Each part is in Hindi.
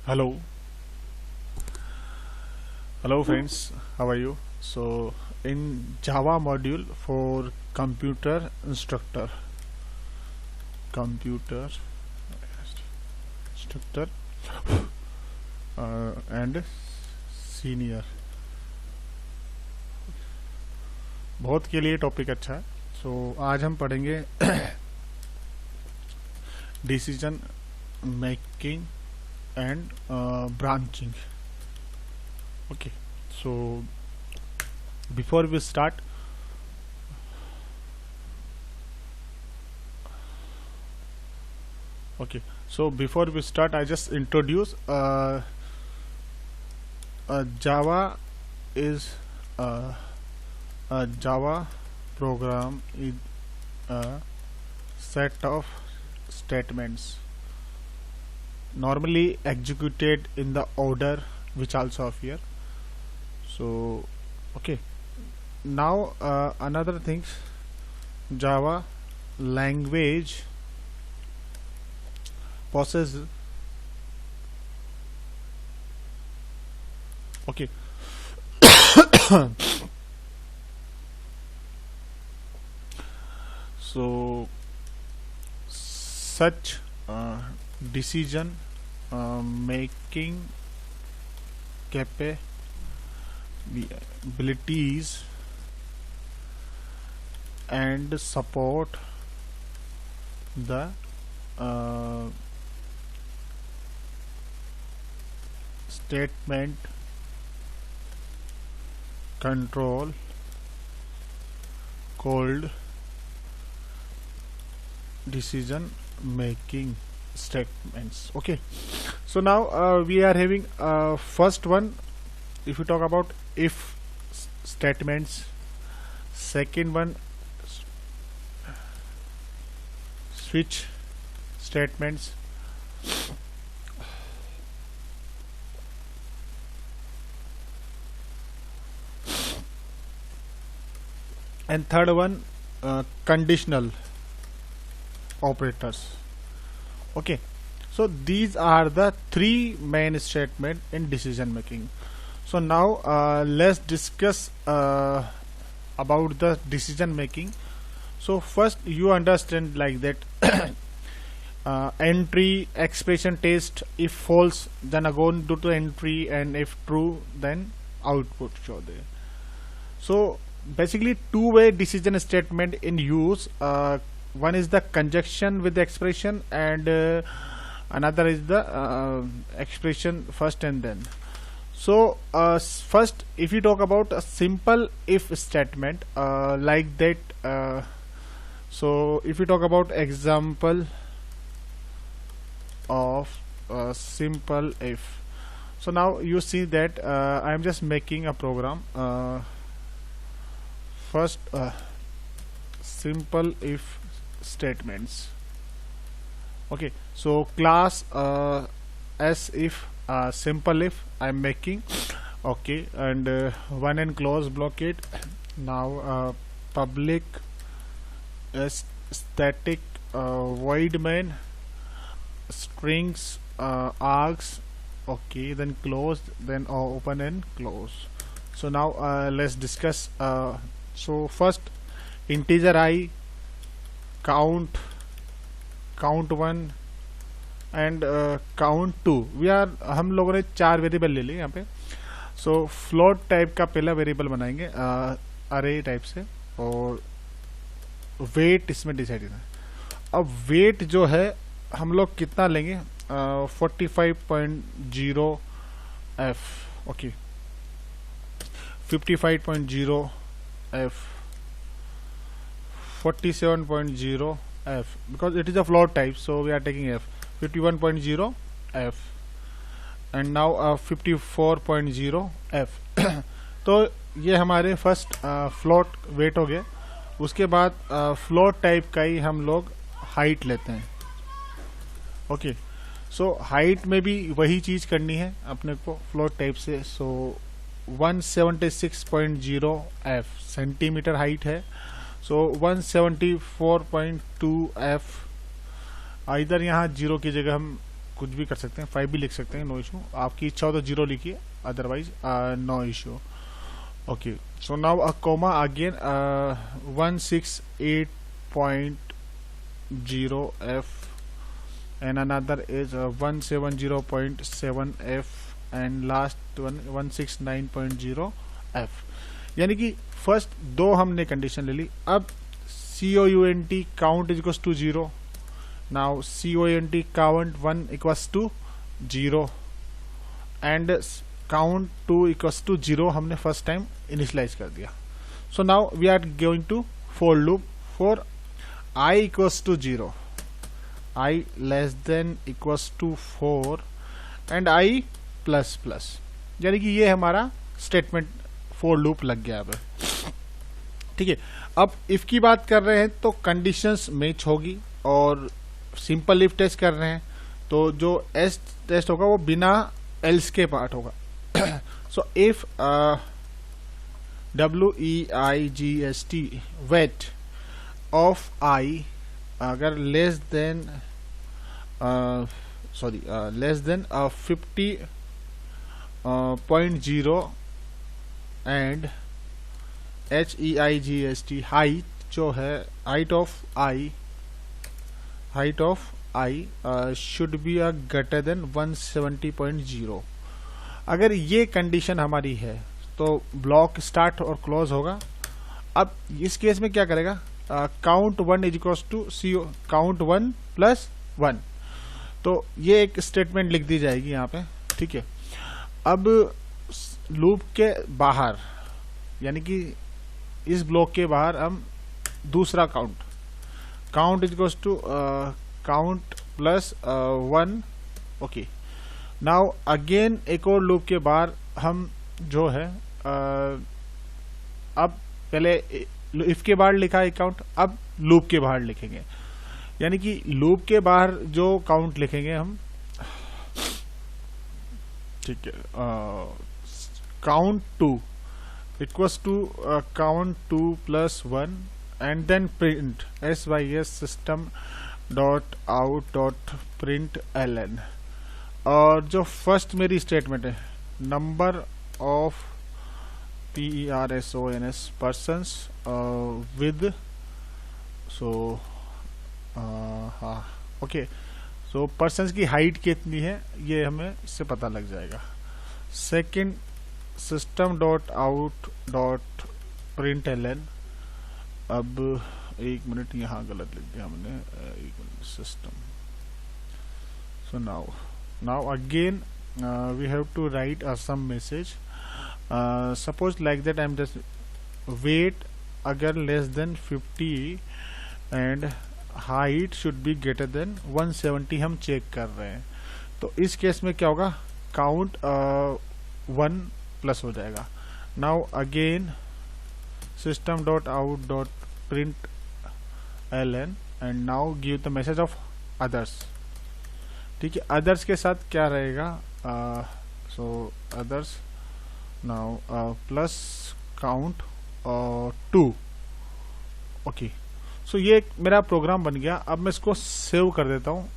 Hello, hello friends, how are you? So, in Java module for computer instructor and senior, बहुत के लिए टॉपिक अच्छा है. सो आज हम पढ़ेंगे decision making and branching. Okay, so before we start, I just introduce Java is a Java program is a set of statements normally executed in the order which also appear. So okay, now another things, Java language possesses okay so such decision making capabilities and support the statement control called decision making statements. Okay, so now we are having first one. If you talk about if statements, second one switch statements, and third one conditional operators. Okay, so these are the three main statement in decision making. So now let's discuss about the decision making. So first you understand like that entry expression test, if false then again do to entry, and if true then output show there. So basically two-way decision statement in use. One is the conjunction with the expression, and another is the expression first and then. So first if you talk about a simple if statement like that, so if you talk about example of simple if, so now you see that I am just making a program. First simple if statements. Okay, so class as if simple if I am making. Okay, and one and close blockade. Now public static void main strings args. Okay, then close, then open and close. So now let's discuss. So first integer I, count 1 and count 2. We are हम लोगों ने 4 वेरिएबल ले लिए यहाँ पे. सो फ्लोट टाइप का पहला वेरिएबल बनाएंगे अरे टाइप से, और वेट इसमें डिसाइड है. अब वेट जो है हम लोग कितना लेंगे, 45.0 f. Okay, 55.0 f, 47.0 f, because it is a float type, so we are taking f. 51.0 f, and now 54.0 f. तो ये हमारे फर्स्ट फ्लोट वेट हो गया. उसके बाद फ्लोट टाइप का ही हम लोग हाइट लेते हैं. ओके, सो हाइट में भी वही चीज करनी है अपने को फ्लोट टाइप से. सो 176.0 f सेंटीमीटर हाइट है. सो 174.2 f, इधर यहाँ जीरो की जगह हम कुछ भी कर सकते हैं, 5 भी लिख सकते हैं, नो इशू। आपकी इच्छा हो तो 0 लिखिए, otherwise no issue. Okay, so now a comma again 168.0f and another is 170.7f and last one 169.0f। यानी कि फर्स्ट दो हमने कंडीशन ले ली। अब COUNT count is equals to 0, now COUNT count 1 equals to 0 and count 2 equals to 0 हमने फर्स्ट टाइम इनिशियलाइज कर दिया। So now we are going to for loop for I equals to 0, I less than equals to 4 and I plus plus, यानी कि ये हमारा स्टेटमेंट फॉर लूप लग गया। अब ठीक है, अब इफ की बात कर रहे हैं तो कंडीशंस मैच होगी, और सिंपल इफ टेस्ट कर रहे हैं तो जो एस टेस्ट होगा वो बिना एल्स के पार्ट होगा। So if WEIGST weight of I अगर less than less than 50.0 and HEIGST height जो है height of I should be a greater than 170.0। अगर ये कंडीशन हमारी है तो ब्लॉक स्टार्ट और क्लोज होगा। अब इस केस में क्या करेगा, count 1 is equals to CO count 1 plus 1, तो ये एक स्टेटमेंट लिख दी जाएगी यहाँ पे। ठीक है, अब लूप के बाहर यानी कि इस ब्लॉक के बाहर हम दूसरा count is equals to count plus 1। Okay, now again एक और लूप के बाहर हम जो है अब पहले इफ के बाहर लिखा है काउंट, अब लूप के बाहर लिखेंगे, यानी कि लूप के बाहर जो काउंट लिखेंगे हम, ठीक है, count 2 equals to count 2 plus 1 and then print SYS system dot out dot print LN। और जो फर्स्ट मेरी स्टेटमेंट है, number of PERSONS persons with, so हाँ ओके, सो पर्सन्स की हाइट कितनी है ये हमें इससे पता लग जाएगा। Second system dot out dot print LN। अब एक मिनट, यहाँ गलत लिख दिया हमने, एक minute, system. So now again we have to write some message. Suppose like that I am just weight अगर less than 50 and height should be greater than 170 हम चेक कर रहे हैं, तो इस केस में क्या होगा, काउंट 1 प्लस हो जाएगा। Now again system dot out dot print LN and now give the message of others. ठीक है, अदर्स के साथ क्या रहेगा, so others now plus count 2। Okay, so ये मेरा प्रोग्राम बन गया। अब मैं इसको सेव कर देता हूँ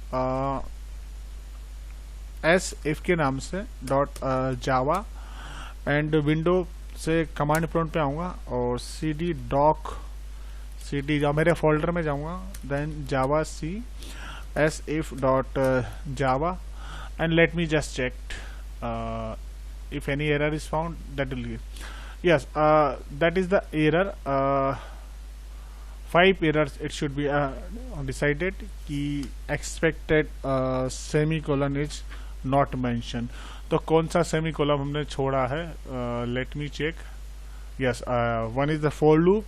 SF के नाम से डॉट जावा, एंड विंडो से कमांड प्रॉम्प्ट पे आऊँगा और CD मेरे फोल्डर में जाऊँगा, then Java C SF dot Java and let me just check if any error is found, that will give. Yes, that is the error. 5 errors it should be decided कि expected semicolon is not mentioned। तो कौन सा semicolon हमने छोड़ा है, let me check। Yes, one is the for loop,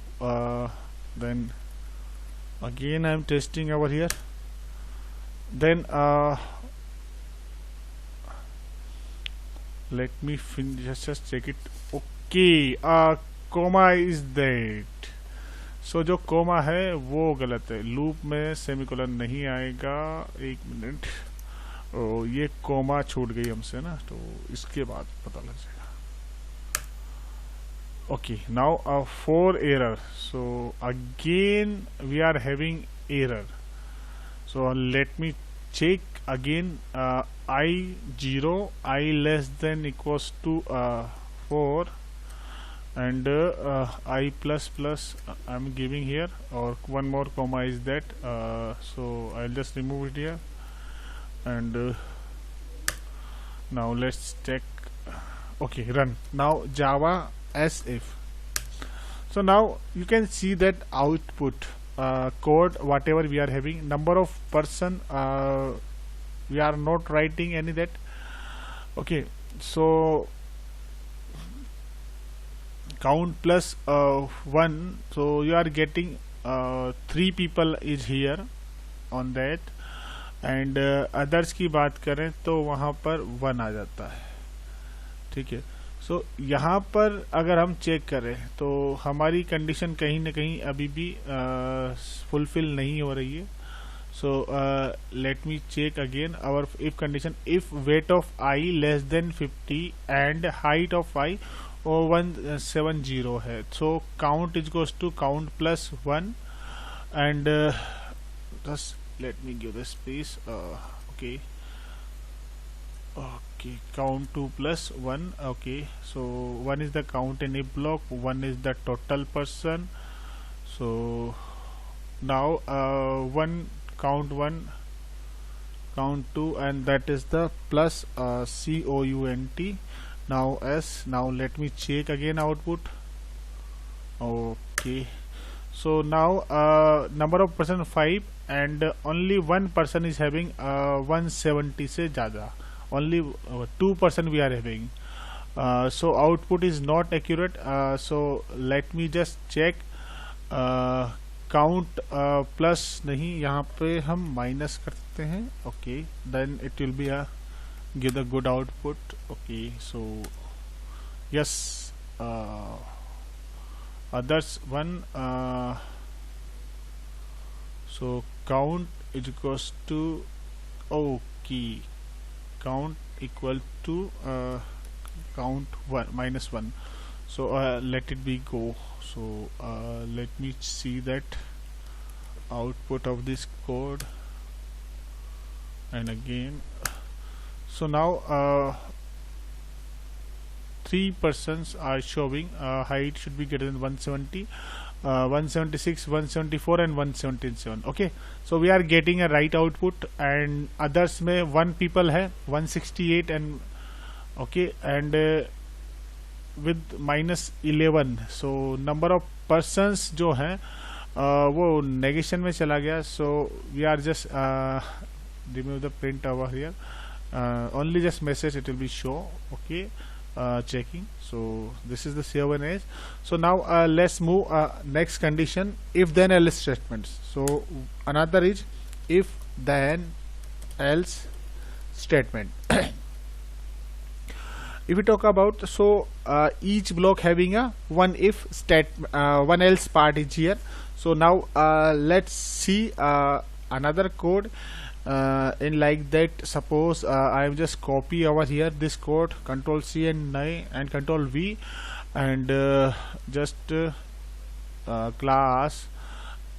then again I am testing over here, then let me finish, just check it। okay, comma is that, so जो कोमा है वो गलत है, लूप में सेमीकोलन नहीं आएगा। एक मिनट, ये कोमा छूट गई हमसे ना, तो इसके बाद पता लग जाएगा। Okay, now for error, so again we are having error, so let me check again I 0, I less than equals to 4, and I plus plus I'm giving here, or one more comma is that, so I'll just remove it here, and now let's check. Okay, run. Now Java as if. So now you can see that output code whatever we are having, number of person, we are not writing any that. Okay, so count plus 1, so you are getting 3 people is here on that, and others की बात करें तो वहाँ पर 1 आ जाता है, ठीक है। सो यहाँ पर अगर हम चेक करें तो हमारी कंडीशन कहीं ना कहीं अभी भी फुलफिल नहीं हो रही है। So let me check again our if condition, if weight of I less than 50 and height of I 170 है, so count is goes to count plus 1, and just let me give the space, okay okay, count 2 plus 1. Okay, so 1 is the count in a block, 1 is the total person. So now 1 count 1, count 2, and that is the plus count. Now s, now let me check again output. Okay, so now number of person 5, and only one person is having 170 से ज़्यादा, only 2% we are having, so output is not accurate. So let me just check, count plus नहीं, यहाँ पे हम माइनस करते हैं, okay, then it will be a give the good output. Okay, so yes, others one, so count is equals to, okay, count equal to count 1 minus 1, so let it be go. So let me see that output of this code, and again, so now 3 persons are showing, height should be greater than 170, 176, 174 and 177. Okay, so we are getting a right output, and others में 1 people है 168, and okay, and with minus 11, so number of persons जो है वो negation में चला गया, so we are just remove the print over here, only just message it will be show. Okay, checking. So this is the C1 edge. So now let's move next condition, if then else statements. So another is if then else statement. If we talk about, so each block having a one if stat, one else part is here. So now let's see another code in like that. Suppose I am just copy over here this code, control C and control V, and just class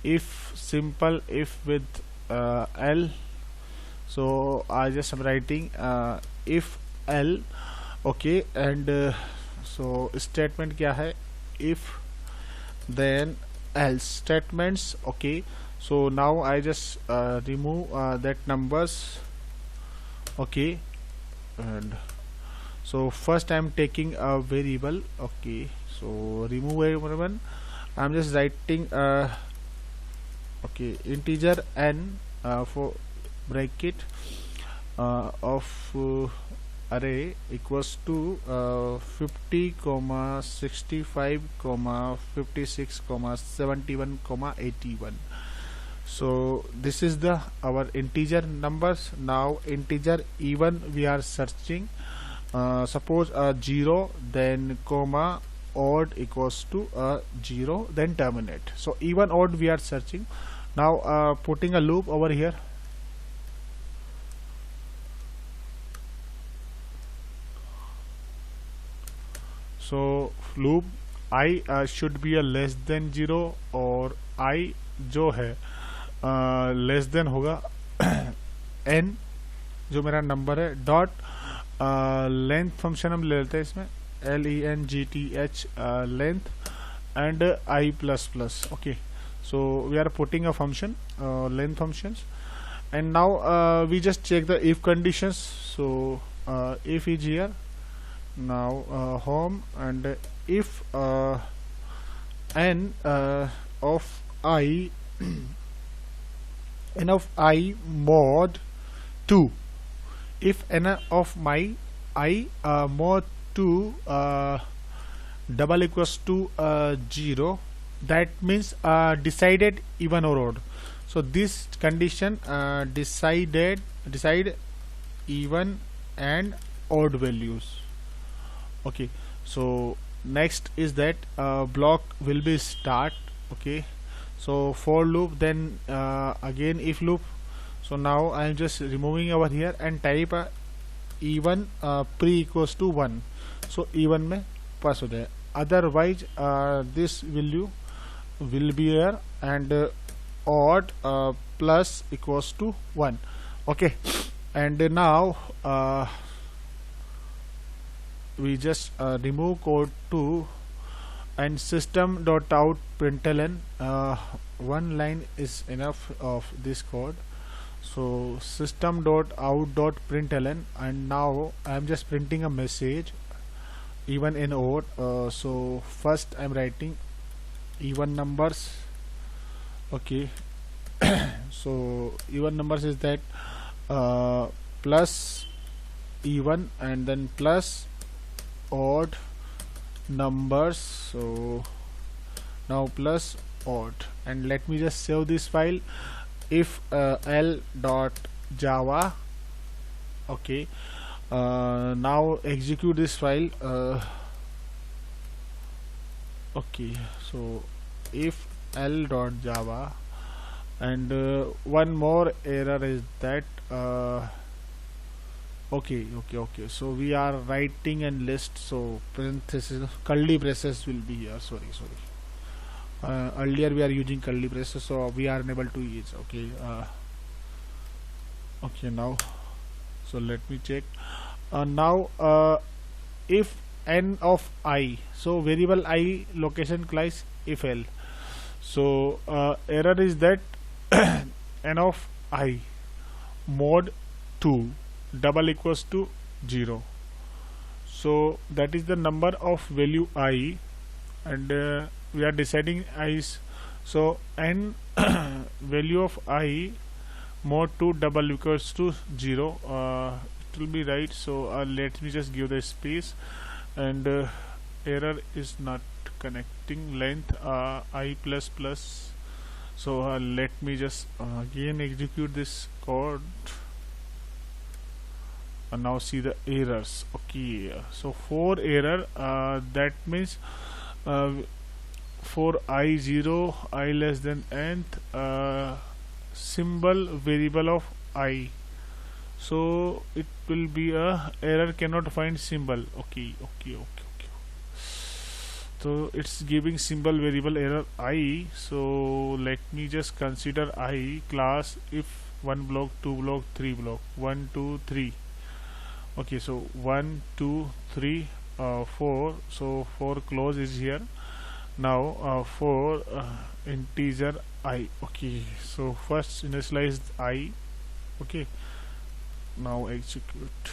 if simple if with L. So I just am writing if L. Okay, and so statement क्या है, if then else statements. Okay, so now I just remove that numbers. Okay, and so first I'm taking a variable. Okay, so remove everyone. I'm just writing okay, integer n for bracket of array equals to 50, 65, 56, 71, 81. So this is the our integer numbers. Now integer even we are searching. Suppose 0, then comma odd equals to 0, then terminate. So even odd we are searching. Now putting a loop over here. So loop I should be a less than 0, और I जो है less than होगा n, जो मेरा नंबर है, डॉट लेंथ फंक्शन हम ले लेते हैं इसमें, LENGTH length and I plus plus. Okay, so we are putting a function, length functions, and now we just check the if conditions. So if is here, now home, and if n of I n of I mod 2, if n of my I mod 2 double equals to 0, that means decided even or odd. So this condition decide even and odd values. Okay, so next is that block will be start. Okay, so for loop, then again if loop. So now I am just removing over here and type even pre equals to 1. So even में pass हो जाए, otherwise this value will be here, and odd plus equals to 1. Okay, and now we just remove code 2 and system dot out println, one line is enough of this code. So system dot out dot println, and now I am just printing a message even and odd. So first I'm writing even numbers. Okay, so even numbers is that plus even, and then plus odd numbers. So now plus odd, and let me just save this file. If l dot java. Okay, now execute this file. Okay, so if l dot java, and one more error is that okay, so we are writing and list, so parenthesis curly braces will be here. Sorry, earlier we are using curly braces, so we are unable to use. Okay, okay, now so let me check. Now if n of I, so variable I location class if l. So error is that n of I mod 2 double equals to 0. So that is the number of value I, and we are deciding i's. So n value of I mod 2 double equals to 0, it will be right. So let me just give the space, and error is not connecting length I plus plus. So let me just again execute this code, and now see the errors. Okay, so for error, that means for I0 I less than nth symbol variable of I, so it will be a error cannot find symbol. Okay, so it's giving symbol variable error I. So let me just consider I class if 1 block, 2 block, 3 block, 1 2 3. Okay, so 1 2 3 4. So 4 close is here. Now for integer I. Okay, so first initialize I. Okay, now execute.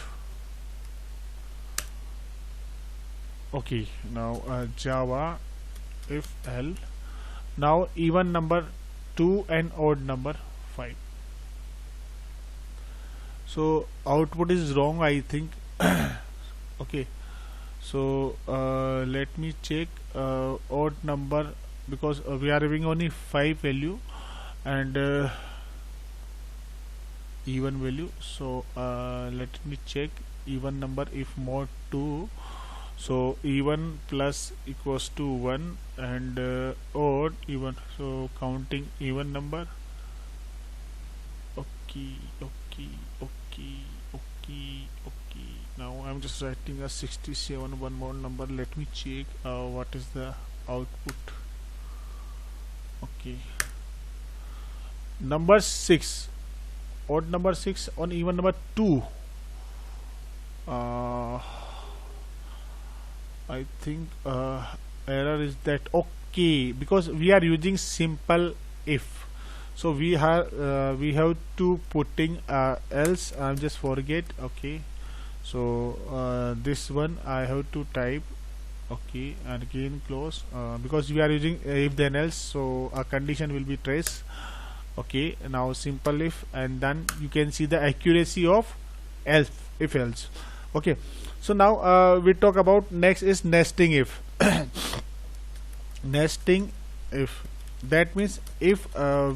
Okay, now java if l. Now even number 2 and odd number 5. So output is wrong, I think. Okay, so let me check odd number, because we are having only 5 value and even value. So let me check even number if mod 2. So even plus equals to 1, and odd even, so counting even number. Okay. Now I'm just writing a 67, one more number. Let me check what is the output. Okay, number 6. odd number 6 on even number 2. I think error is that okay, because we are using simple if, so we have to putting else. I'm just forget. Okay, so this one I have to type. Okay, and again close, because we are using if then else, so a condition will be trace. Okay, now simple if, and then you can see the accuracy of else, if else. Okay, so now we talk about next is nesting if. Nesting if, that means if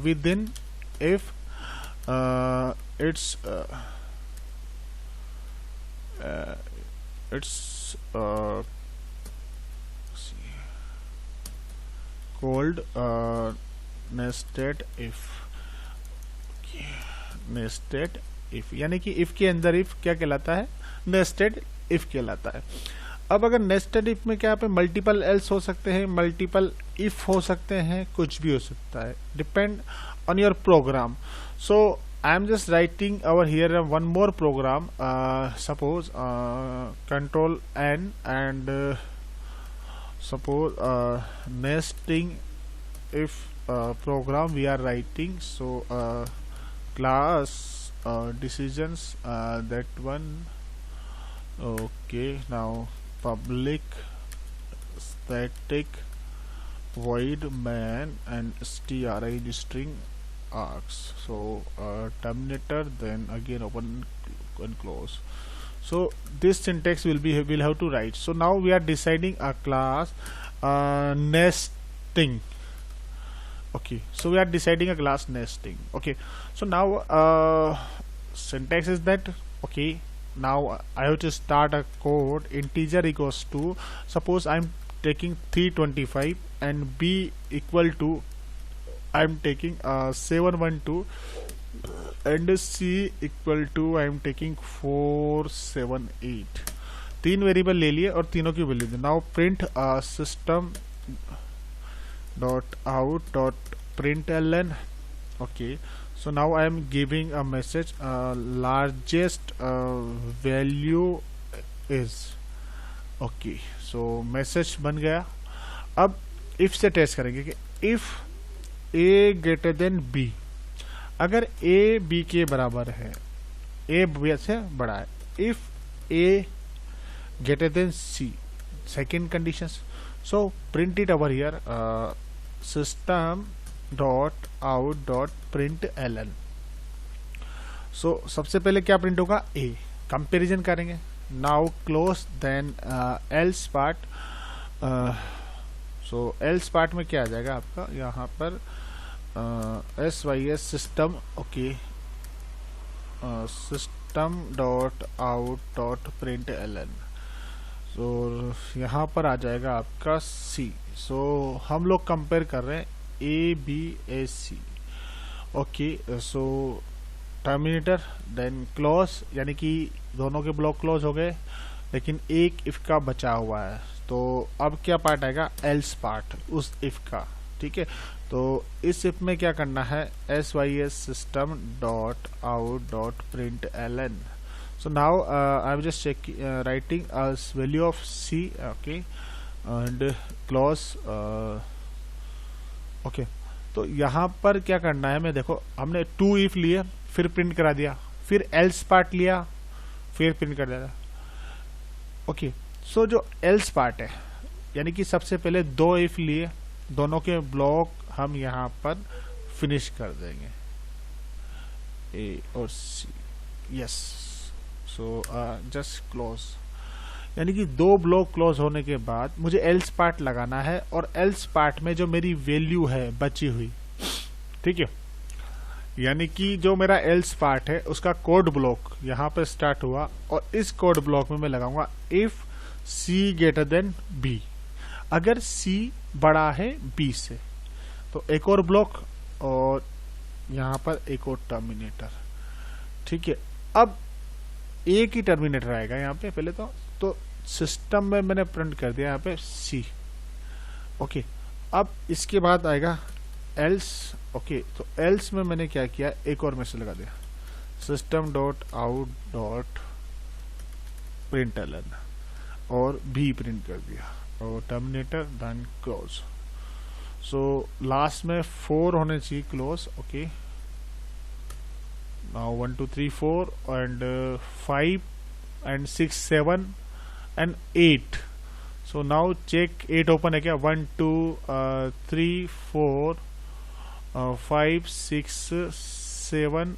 within if it's called nested if. Nested if, यानी कि इफ के अंदर इफ क्या कहलाता है, नेस्टेड इफ कहलाता है। अब अगर नेस्टेड इफ में क्या पे मल्टीपल एल्स हो सकते हैं, मल्टीपल इफ हो सकते हैं, कुछ भी हो सकता है, depend on your program. So I am just writing over here one more program, suppose control N and suppose nesting if program we are writing. So class decisions, that one. Okay, now public static void main and string string args. So terminator, then again open and close. So this syntax will have to write. So now we are deciding a class nesting. Okay, so we are deciding a class nesting. Okay, so now syntax is that. Okay, now I have to start a code. Integer equals to, suppose I'm taking 325 and b equal to, I'm taking 712 and c equal to I am taking 478. तीन वेरिएबल ले लिए और तीनों की वैल्यू दे. Now print system dot out dot println. Okay, so now I am giving a message, largest value is. Okay, so message बन गया. अब if से टेस्ट करेंगे कि if a greater than b, अगर a b के बराबर है, a b से बड़ा है, if a greater than c, second conditions. So print it over here, system dot out dot print ln. So सबसे पहले क्या प्रिंट होगा, a, कंपेरिजन करेंगे. Now close, then else part. So else part में क्या आ जाएगा आपका यहाँ पर sys system. Okay, system dot out dot print ln. So यहाँ पर आ जाएगा आपका c. सो हम लोग कंपेयर कर रहे हैं A B A C. Okay, so terminator then close, यानी कि दोनों के ब्लॉक क्लोज हो गए, लेकिन एक इफ का बचा हुआ है. तो अब क्या पार्ट आएगा, एल्स पार्ट उस इफ का. ठीक है, तो इस इफ में क्या करना है, sys system dot out dot print ln. So now I am just check writing as value of c. Okay, and close. Okay, तो यहाँ पर क्या करना है, मैं देखो हमने टू इफ लिए, फिर प्रिंट करा दिया, फिर एल्स पार्ट लिया, फिर प्रिंट कर दिया. ओके, सो जो एल्स पार्ट है, यानी कि सबसे पहले दो इफ लिए, दोनों के ब्लॉक हम यहाँ पर फिनिश कर देंगे, ए और सी. यस, सो जस्ट क्लोज, यानी कि दो ब्लॉक क्लोज होने के बाद मुझे एल्स पार्ट लगाना है, और एल्स पार्ट में जो मेरी वैल्यू है बची हुई, ठीक है, यानी कि जो मेरा एल्स पार्ट है उसका कोड ब्लॉक यहाँ पे स्टार्ट हुआ, और इस कोड ब्लॉक में मैं लगाऊंगा if C greater than B. अगर सी बड़ा है बी से, तो एक और ब्लॉक और यहाँ पर एक और टर्मिनेटर. ठीक है, अब एक ही टर्मिनेटर आएगा यहाँ पे पहले तो सिस्टम में मैंने प्रिंट कर दिया यहाँ पे C. ओके, अब इसके बाद आएगा एल्स. ओके, तो एल्स में मैंने क्या किया, एक और मैसेज लगा दिया, system dot out dot println और भी प्रिंट कर दिया और terminator then close. So last में 4 होने चाहिए close. Okay, now 1 2 3 4 and 5 and 6 7 and 8. So now check 8 open है क्या? 1 2 3 4 5 6 7।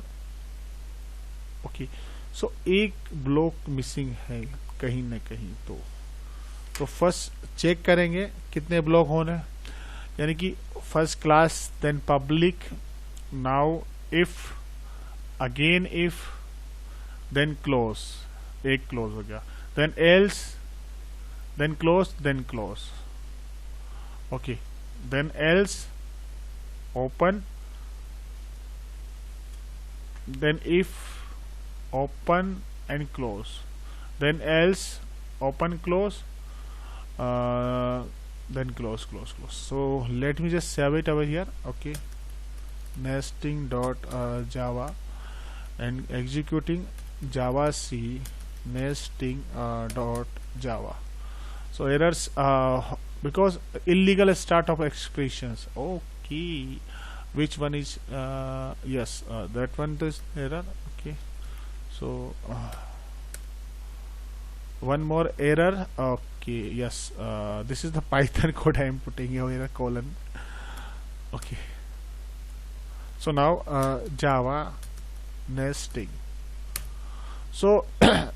ओके, सो एक ब्लॉक मिसिंग है कहीं ना कहीं। तो फर्स्ट चेक करेंगे कितने ब्लॉक होने, यानी कि first class then public, now if, again if, then close, एक क्लोज हो गया, then else, then close. Okay, then else, open, then if, open and close, then else, open, close, then close. So let me just save it over here. Okay, nesting dot java and executing java c nesting dot java. So errors because illegal start of expressions. Okay, which one is yes, that one is error. Okay, so one more error. Okay, yes, this is the Python code I am putting here, colon. Okay, so now Java nesting. So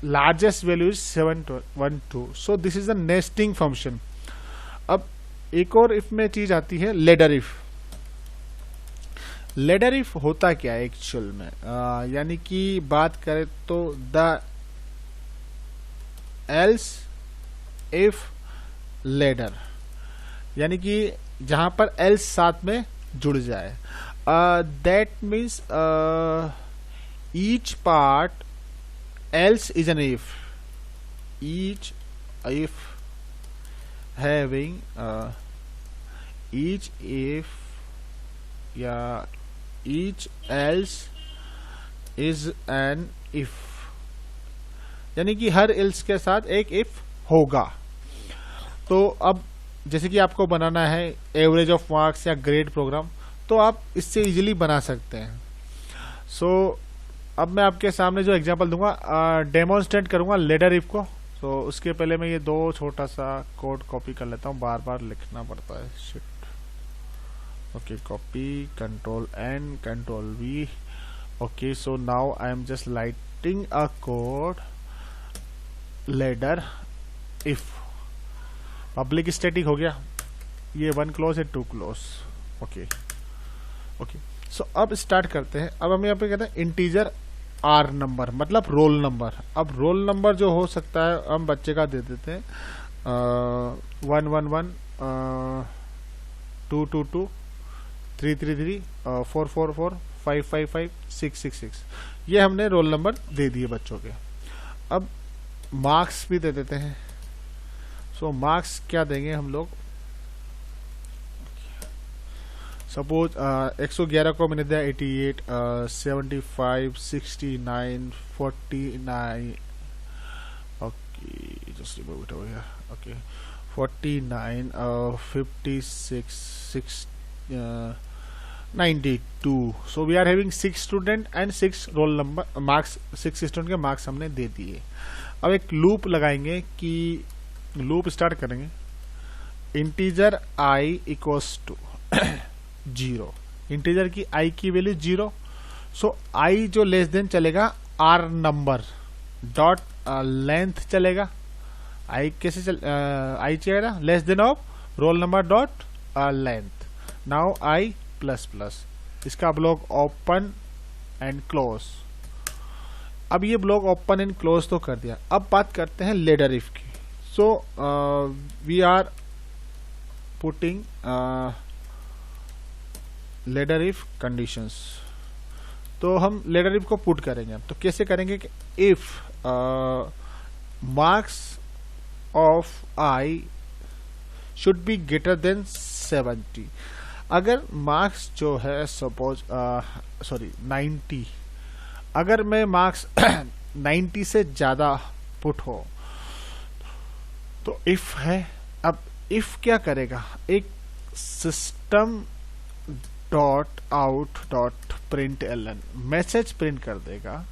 largest value is 712. So this is the nesting function. अब एक और if में चीज आती है ladder if. ladder if होता क्या है एक्चुअल में, यानी कि बात करें तो the else if ladder, यानी कि जहां पर else साथ में जुड़ जाए, that means each part else is an if, each if having each if या each else is an if, यानी कि हर else के साथ एक if होगा। तो अब जैसे कि आपको बनाना है एवरेज ऑफ मार्क्स या ग्रेड प्रोग्राम, तो आप इससे इजीली बना सकते हैं। सो अब मैं आपके सामने जो एग्जांपल दूंगा डेमोन्स्ट्रेट करूंगा लेडर इफ को। तो उसके पहले मैं ये दो छोटा सा कोड कॉपी कर लेता हूँ, बार बार लिखना पड़ता है, shit. Okay, copy, control N, control V. Okay, so now I am just writing a code ladder if. Public static हो गया, ये 1 क्लोज है, 2 क्लोज। ओके, सो अब स्टार्ट करते हैं। अब हम यहाँ पे कहते हैं इंटीजर आर नंबर, मतलब रोल नंबर। अब रोल नंबर जो हो सकता है हम बच्चे का दे देते हैं 111 222 333 444 555 666। ये हमने रोल नंबर दे दिए बच्चों के। अब मार्क्स भी दे देते हैं। सो मार्क्स क्या देंगे हम लोग, सपोज 111 को मैंने दिया 88, 75, 69, 49। Okay, just remove it over here. Okay, 49, 56, 92। So we are having 6 student and 6 roll number marks, 6 student के मार्क्स हमने दे दिए। अब एक लूप लगाएंगे कि लूप स्टार्ट करेंगे, integer I equals to 0, integer की आई की वैल्यू 0। सो आई जो लेस देन चलेगा आर नंबर डॉट लेंथ चलेगा। आई कैसे आई चलेगा less than of roll number dot length. Now I plus plus, इसका ब्लॉक ओपन एंड क्लोज। अब ये ब्लॉक ओपन एंड क्लोज तो कर दिया। अब बात करते हैं लेडर इफ की। So we are putting ladder if conditions. तो हम लेडर इफ को पुट करेंगे। तो कैसे करेंगे कि if marks of I should be greater then 70। अगर मार्क्स जो है सपोज 90 अगर मैं मार्क्स 90 से ज्यादा पुट हो तो इफ है। अब इफ क्या करेगा, एक system dot out dot print LN message print कर देगा।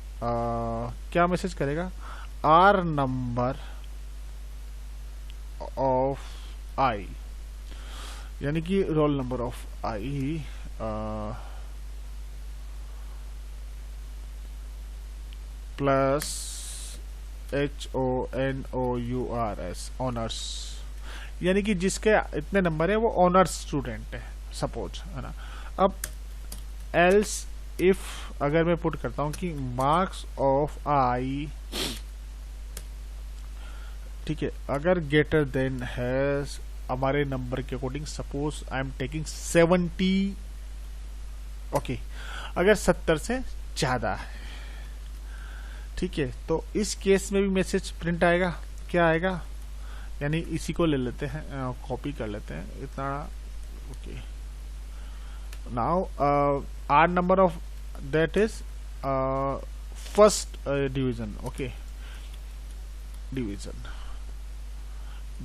क्या मैसेज करेगा, आर नंबर ऑफ आई, यानी कि roll number of I plus HONOURS honours, यानी कि जिसके इतने नंबर है वो ऑनर्स स्टूडेंट है सपोज, है ना। अब एल्स इफ अगर मैं पुट करता हूं कि मार्क्स ऑफ आई, ठीक है, अगर ग्रेटर देन हैज हमारे नंबर के according, suppose I am taking 70, okay, अगर 70 से ज्यादा है, ठीक है, तो इस केस में भी मैसेज प्रिंट आएगा। क्या आएगा, यानी इसी को ले लेते हैं, कॉपी कर लेते हैं इतना, okay. Now r number of that is first division, okay, division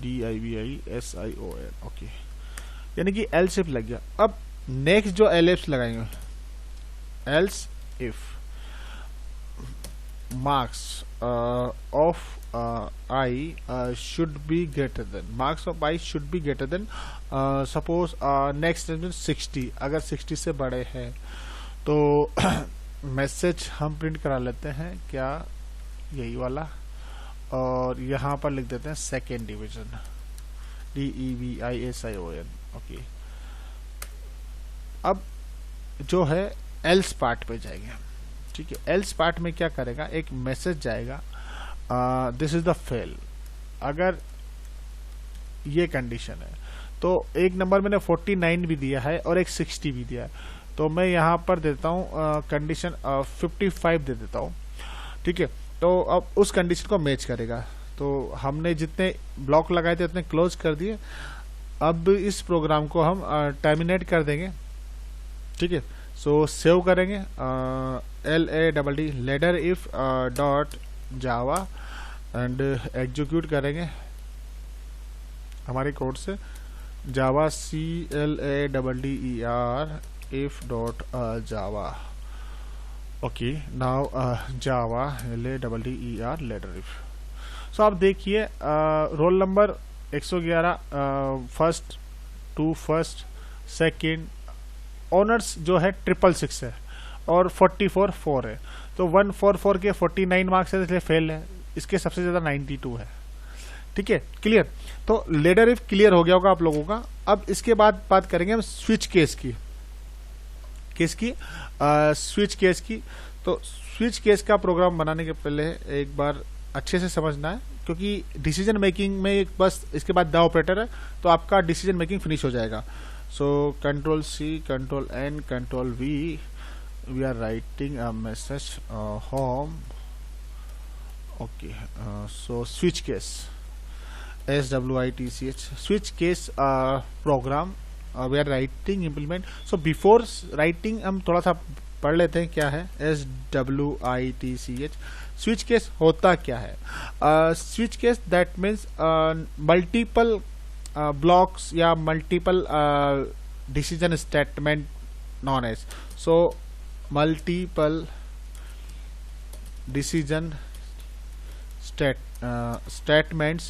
DIVISION, okay, यानी कि एल्स इफ लग गया। अब नेक्स्ट जो एल्स लगाएंगे, else if marks of I should be greater than, marks of I should be greater than, suppose next 60, अगर 60 से बड़े हैं तो मैसेज हम प्रिंट करा लेते हैं, क्या, यही वाला, और यहाँ पर लिख देते हैं सेकेंड डिवीजन DEVISION, ओके। अब जो है एल्स पार्ट पे जाएंगे हम, ठीक है। एल्स पार्ट में क्या करेगा, एक मैसेज जाएगा, दिस इज द फेल, अगर ये कंडीशन है तो एक नंबर मैंने 49 भी दिया है और एक 60 भी दिया है, तो मैं यहाँ पर देता हूँ कंडीशन 55 दे देता हूँ, ठीक है। तो अब उस कंडीशन को मैच करेगा, तो हमने जितने ब्लॉक लगाए थे उतने क्लोज कर दिए। अब इस प्रोग्राम को हम टर्मिनेट कर देंगे, ठीक है। सो सेव करेंगे, LADD ladder if dot Java and execute करेंगे हमारे कोड से, Java CLADDER if dot Java, okay. Now Java LADDER ladder if. So आप देखिए roll number 111, first to first, second, honours जो है 666 है और 44 4 है, तो 144 के 49 मार्क्स है, इसलिए फेल है, इसके सबसे ज्यादा 92 है, ठीक है, क्लियर। तो लेडर इफ क्लियर हो गया होगा आप लोगों का। अब इसके बाद बात करेंगे हम स्विच केस की, स्विच केस की। तो स्विच केस का प्रोग्राम बनाने के पहले एक बार अच्छे से समझना है, क्योंकि डिसीजन मेकिंग में बस इसके बाद द ऑपरेटर है तो आपका डिसीजन मेकिंग फिनिश हो जाएगा। So Control C, Control N, Control V, we are writing a message home, okay. So switch case, SWITCH, switch case program we are writing implement. So before writing हम थोड़ा सा पढ़ लेते हैं क्या है SWITCH। switch case होता क्या है, switch case that means multiple blocks या multiple decision statement known as, so multiple decision statements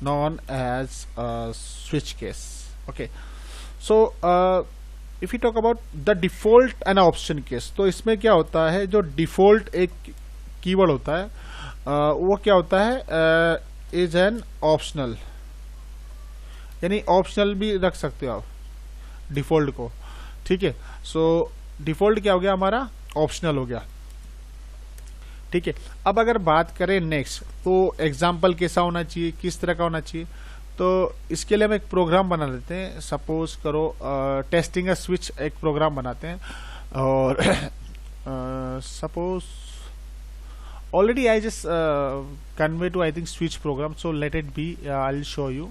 known as switch case, okay. So if we talk about the default and option case, तो इसमें क्या होता है, जो default एक कीवर्ड होता है वो क्या होता है, is an optional, यानी ऑप्शनल भी रख सकते हो आप डिफॉल्ट को, ठीक है। सो डिफॉल्ट क्या हो गया हमारा, ऑप्शनल हो गया, ठीक है। अब अगर बात करें नेक्स्ट, तो एग्जाम्पल कैसा होना चाहिए, किस तरह का होना चाहिए, तो इसके लिए हम एक प्रोग्राम बना देते हैं। सपोज करो टेस्टिंग अ स्विच एक प्रोग्राम बनाते हैं, और suppose already I just convey to I think switch program, so let it be. I'll show you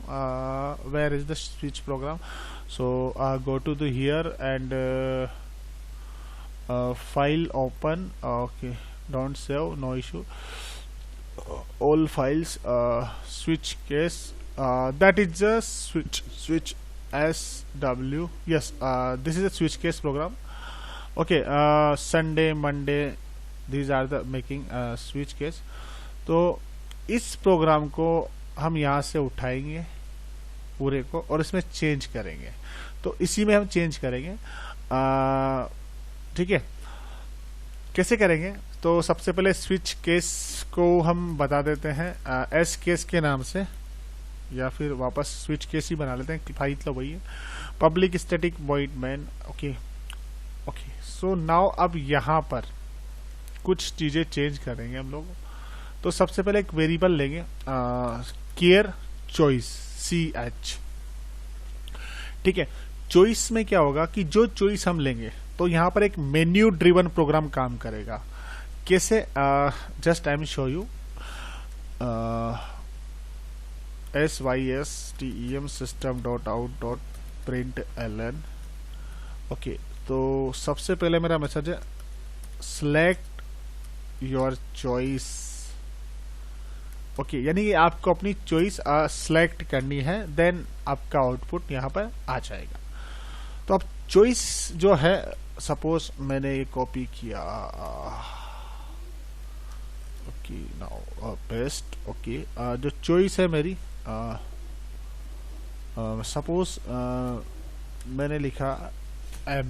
where is the switch program. So go to the here and file open, okay, don't save, no issue, all files, switch case, that is a switch SW, yes, this is a switch case program. Okay, Sunday, Monday, these are the making switch case. तो इस प्रोग्राम को हम यहाँ से उठाएंगे पूरे को और इसमें चेंज करेंगे, तो इसी में हम चेंज करेंगे। ठीक है, कैसे करेंगे? तो सबसे पहले स्विच केस को हम बता देते हैं एस केस के नाम से, या फिर वापस स्विच केस ही बना लेते हैं, फाइल तो वही है, public static void main. Okay okay, so now अब यहाँ पर कुछ चीजें चेंज करेंगे हम लोग। तो सबसे पहले एक वेरिएबल लेंगे केयर चॉइस CH। ठीक है, चॉइस में क्या होगा कि जो चॉइस हम लेंगे तो यहाँ पर एक मेन्यू ड्रिवन प्रोग्राम काम करेगा। कैसे? Just I am show you. SYSTEM system.out.println। Okay, तो सबसे पहले मेरा मैसेज है select your choice। ओके, यानी कि आपको अपनी चॉइस सिलेक्ट करनी है, देन आपका आउटपुट यहाँ पर आ जाएगा। तो अब चॉइस जो है, सपोज मैंने ये कॉपी किया, ओके नाउ पेस्ट। ओके, जो चॉइस है मेरी, सपोज मैंने लिखा M,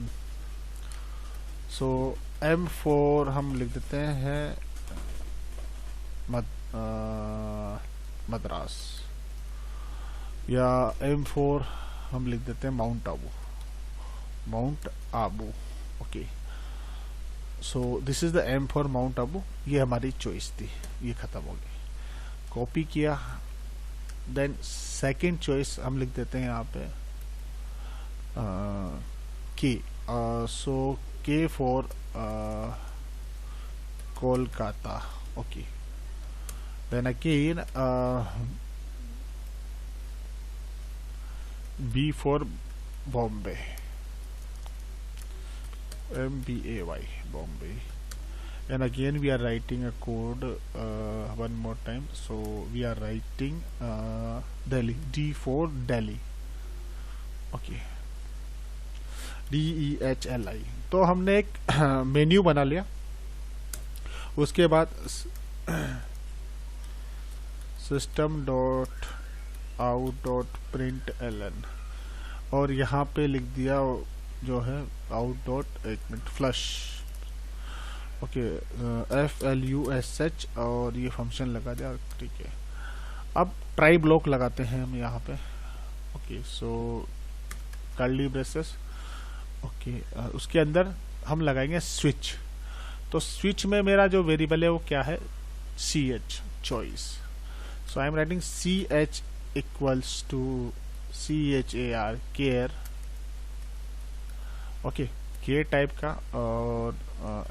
सो M4 हम लिख देते हैं मद्रास, या M4 हम लिख देते हैं mount Abu. Okay, so this is the M for mount Abu. ये हमारी चॉइस थी, ये खत्म हो गई। कॉपी किया, देन सेकंड चॉइस हम लिख देते हैं यहाँ पे K, so K for Kolkata. Okay, then again B for Bombay, MBAY, Bombay, and again we are writing a code one more time, so we are writing Delhi, D for Delhi। okay, DEHLI। तो हमने एक मेन्यू बना लिया। उसके बाद system.out.println और यहाँ पे लिख दिया जो है out.flush। ओके, FLUSH और ये फंक्शन लगा दिया। ठीक है, अब ट्राई ब्लॉक लगाते हैं हम यहाँ पे। ओके, सो कर्ली ब्रेसेस। ओके, उसके अंदर हम लगाएंगे स्विच। तो स्विच में मेरा जो वेरिएबल है वो क्या है? CH, choice। So I am writing CH equals to CHAR, care। Okay, care type का, और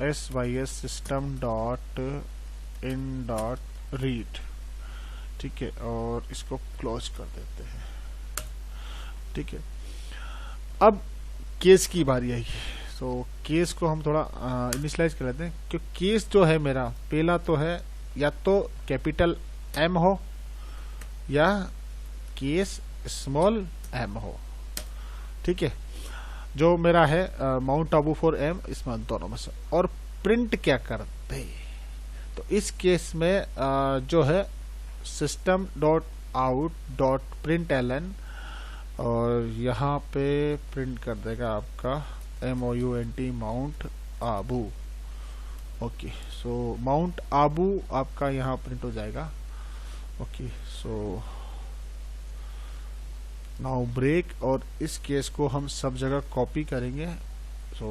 SYS system dot in dot read। ठीक है, और इसको क्लोज कर देते हैं। ठीक है, अब केस की बारी आएगी। तो केस को हम थोड़ा इनिशियलाइज कर लेते हैं, क्योंकि केस जो है मेरा पहला तो है या तो कैपिटल M हो या केस स्मॉल m हो। ठीक है, जो मेरा है माउंट आबू फॉर M, इसमें दोनों में से। और प्रिंट क्या करते हैं? तो इस केस में जो है system.out.println, और यहाँ पे प्रिंट कर देगा आपका MOUNT, माउंट आबू। ओके, सो माउंट आबू आपका यहाँ प्रिंट हो जाएगा। ओके, सो नाउ ब्रेक, और इस केस को हम सब जगह कॉपी करेंगे। सो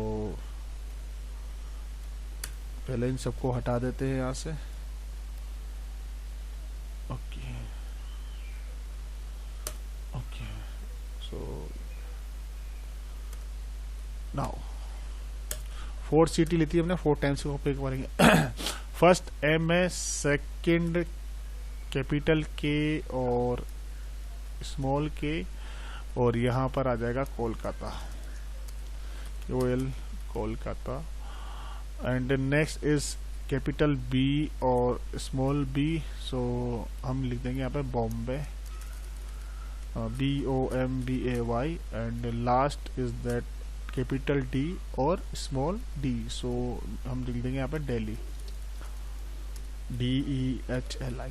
पहले इन सबको हटा देते हैं यहाँ से। Okay okay, so now 4 CT लेती है हमने, 4 टाइम्स कॉपी करेंगे। फर्स्ट M है, सेकंड कैपिटल K और स्मॉल K, और यहाँ पर आ जाएगा Kolkata, OL Kolkata. And next is capital B और स्मॉल बी, सो हम लिख देंगे यहाँ पे Bombay, BOMBAY, and last is that capital D और स्मॉल d, सो हम लिख देंगे यहाँ पे दिल्ली, DEHLI।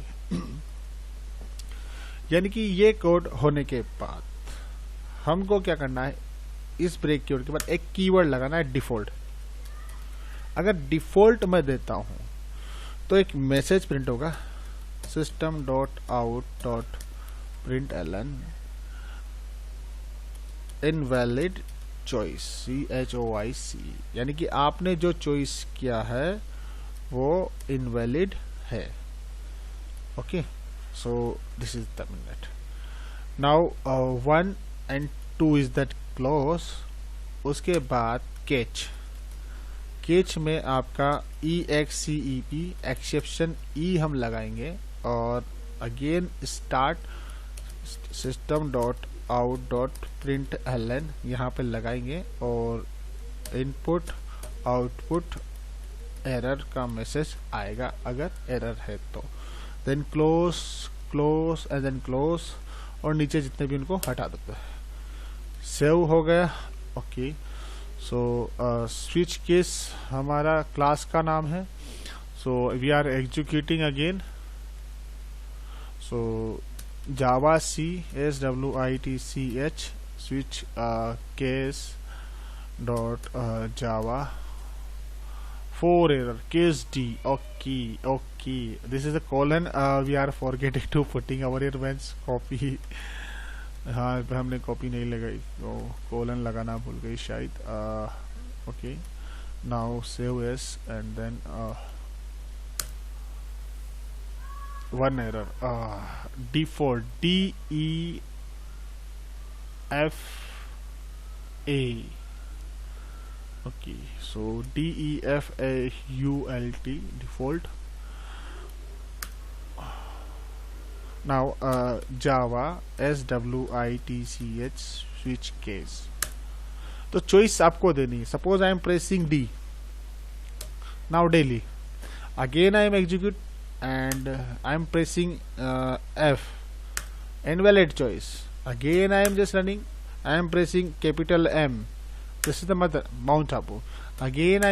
यानी कि ये कोड होने के बाद हमको क्या करना है, इस ब्रेक कीवर्ड के बाद एक कीवर्ड लगाना है डिफॉल्ट। अगर डिफॉल्ट मैं देता हूं तो एक मैसेज प्रिंट होगा, system.out.println इनवैलिड चॉइस, CHOIC, यानी कि आपने जो चॉइस किया है वो इनवैलिड है। Okay, so this is the minute. Now 1 and 2 is that clause। उसके बाद कैच में आपका EXCEP एक्सेप्शन E हम लगाएंगे, और अगेन स्टार्ट system.out.println यहाँ पे लगाएंगे, और इनपुट आउटपुट एरर का मैसेज आएगा अगर एरर है तो, then close and then close, और नीचे जितने भी उनको हटा देते हैं। सेव हो गया। ओके, सो स्विच केस हमारा क्लास का नाम है, so we are executing again, so Java C SWITCH switch case dot Java 4 error case D। okay, this is a colon, we are forgetting to putting our errors copy। हाँ, हमने कॉपी नहीं लगाई, तो कोलन लगाना भूल गई शायद। Okay, now save as and then 1 error, default DEFA। okay, so DEFAULT default। now Java SWITCH switch case, तो चॉइस आपको देनी है। Suppose I am pressing D, now daily, again I am execute and I am pressing F, invalid choice, again I am just running, I am pressing capital M, this is the mother Mount Abu, again I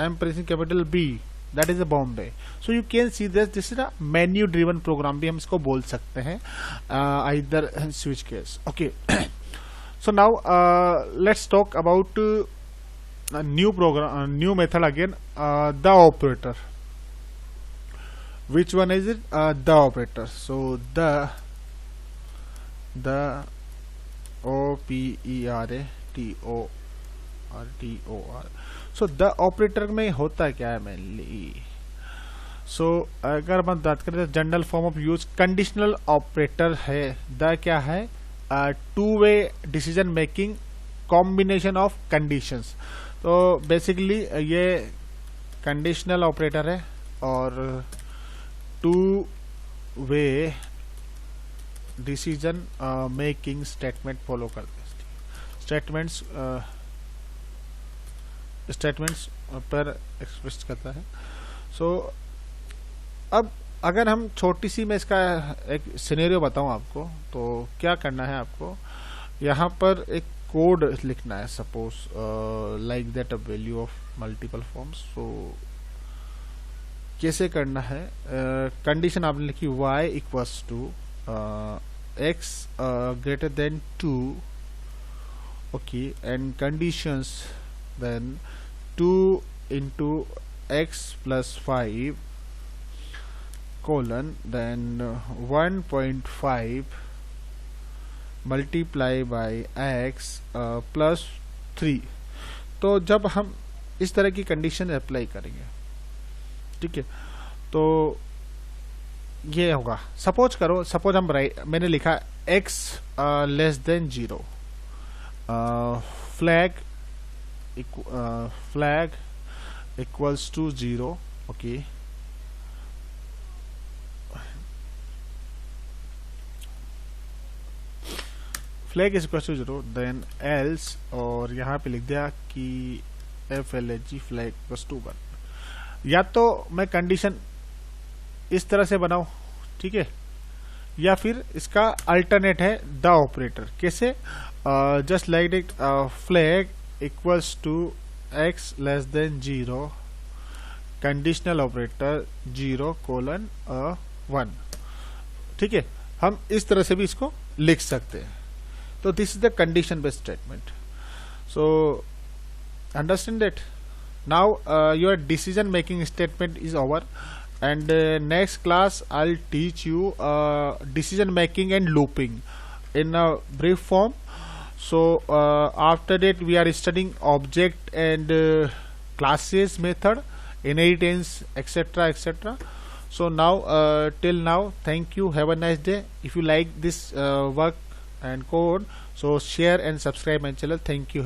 am pressing capital B, that is a Bombay। so you can see this is a menu driven program भी हम इसको बोल सकते हैं, either switch case। okay, so now let's talk about a new program, new method again, the operator। which one is it? The operator, so the OPERATOR। So the operator में होता क्या है मेनली, सो अगर हम बात करें तो general form of use conditional operator है। द क्या है, two way decision making combination of conditions. तो बेसिकली ये कंडीशनल ऑपरेटर है और two way decision making statement follow करते हैं। स्टेटमेंट्स पर एक्सप्रेस करता है। सो अब अगर हम छोटी सी मैं इसका एक सिनेरियो बताऊं आपको, तो क्या करना है आपको, यहाँ पर एक कोड लिखना है। Suppose like that a value of multiple forms. So कैसे करना है, कंडीशन आपने लिखी y equals to x greater than 2, okay, and conditions then 2 into x plus 5 colon then 1.5 multiply by x plus 3। तो जब हम इस तरह की कंडीशन अप्लाई करेंगे, ठीक है, तो ये होगा। सपोज हम मैंने लिखा x less than 0, flag equals to 0, okay, flag is equals to 0, then else, और यहाँ पे लिख दिया कि FLAG flag equals to 1। या तो मैं कंडीशन इस तरह से बनाऊं, ठीक है, या फिर इसका अल्टरनेट है द ऑपरेटर। कैसे? Just like it, flag equals to x less than 0, conditional operator 0:1। ठीक है, हम इस तरह से भी इसको लिख सकते हैं। तो this is the condition based statement. So understand that. Now your decision making statement is over, and next class I'll teach you decision making and looping in a brief form. So after that we are studying object and classes method, inheritance, etc, etc. So now till now, thank you, have a nice day. If you like this work and code, so share and subscribe my channel. Thank you.